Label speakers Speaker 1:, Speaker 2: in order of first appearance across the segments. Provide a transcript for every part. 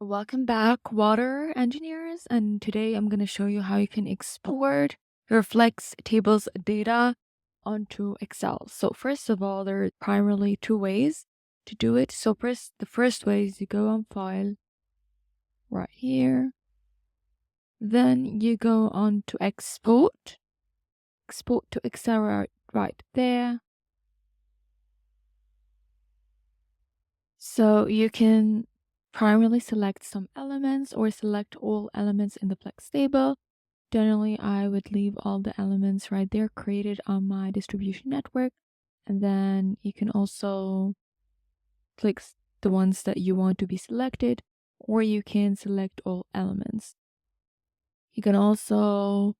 Speaker 1: Welcome back, water engineers, and today I'm going to show you how you can export your FlexTables data onto Excel. So first of all, there are primarily two ways to do it. So first, the first way is you go on File, right here. Then you go on to Export to Excel right there. So you can primarily select some elements or select all elements in the FlexTable. Generally, I would leave all the elements right there created on my distribution network. And then you can also click the ones that you want to be selected, or you can select all elements. You can also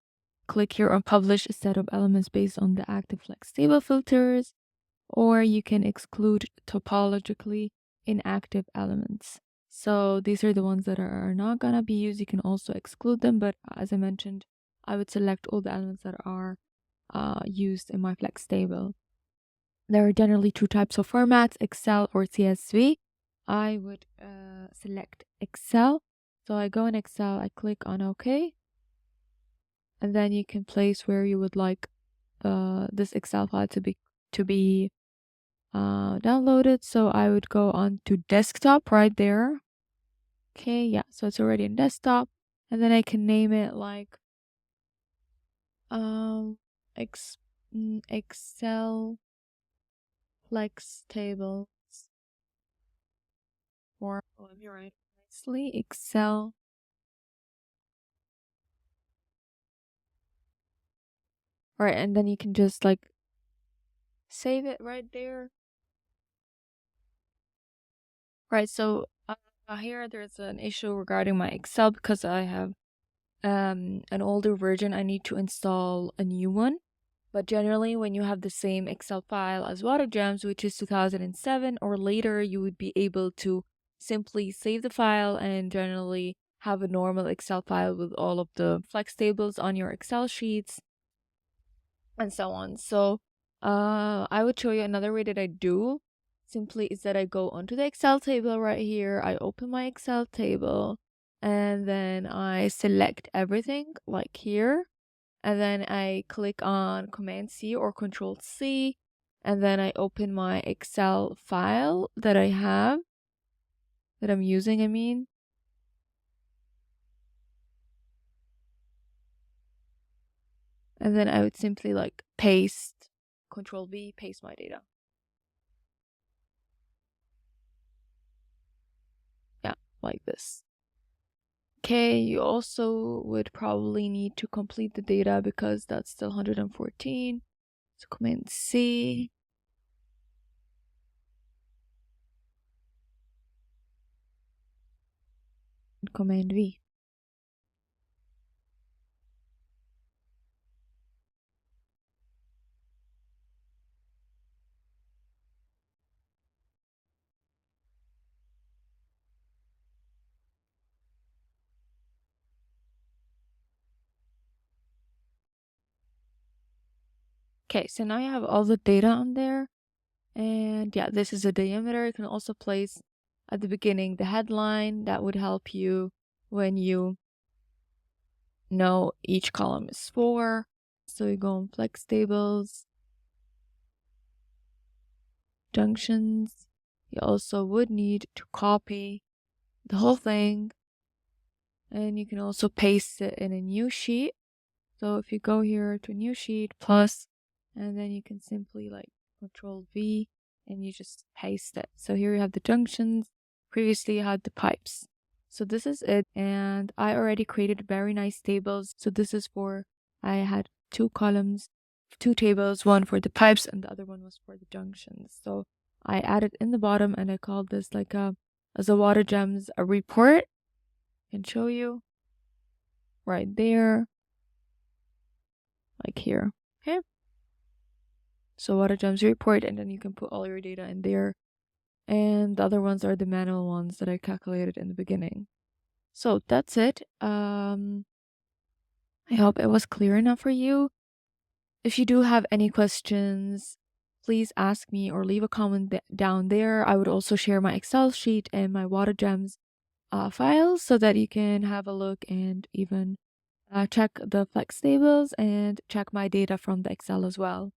Speaker 1: click here on publish a set of elements based on the active FlexTable filters, or you can exclude topologically inactive elements. So these are the ones that are not gonna be used. You can also exclude them, but as I mentioned, I would select all the elements that are used in my FlexTable. There are generally two types of formats, Excel or CSV. I would select Excel. So I go in Excel, I click on OK, and then you can place where you would like this Excel file to be downloaded. So I would go on to desktop right there. Okay, yeah, so it's already in desktop, and then I can name it like Excel FlexTables, or let me write nicely, Excel. Right, and then you can just like save it right there. Right, so here there's an issue regarding my Excel because I have an older version. I need to install a new one. But generally, when you have the same Excel file as WaterGEMS, which is 2007 or later, you would be able to simply save the file and generally have a normal Excel file with all of the FlexTables on your Excel sheets and so on. So I would show you another way that I do. Simply is that I go onto the Excel table right here. I open my Excel table and then I select everything like here. And then I click on Command C or Control C, and then I open my Excel file that I have, that I'm using, I mean. And then I would simply like paste, Control V, paste my data. Yeah, like this. Okay, you also would probably need to complete the data because that's still 114. So Command C. And Command V. Okay, so now you have all the data on there. And yeah, this is a diameter. You can also place at the beginning the headline. That would help you when you know each column is for. So you go on FlexTables, junctions. You also would need to copy the whole thing. And you can also paste it in a new sheet. So if you go here to new sheet plus, and then you can simply like Control V and you just paste it. So here you have the junctions. Previously you had the pipes. So this is it. And I already created very nice tables. So this is for, I had two columns, two tables, one for the pipes and the other one was for the junctions. So I added in the bottom and I called this like as a WaterGEMS a report. I can show you right there, like here. Okay. So WaterGEMS report, and then you can put all your data in there. And the other ones are the manual ones that I calculated in the beginning. So that's it. I hope it was clear enough for you. If you do have any questions, please ask me or leave a comment down there. I would also share my Excel sheet and my WaterGEMS files so that you can have a look and even check the FlexTables and check my data from the Excel as well.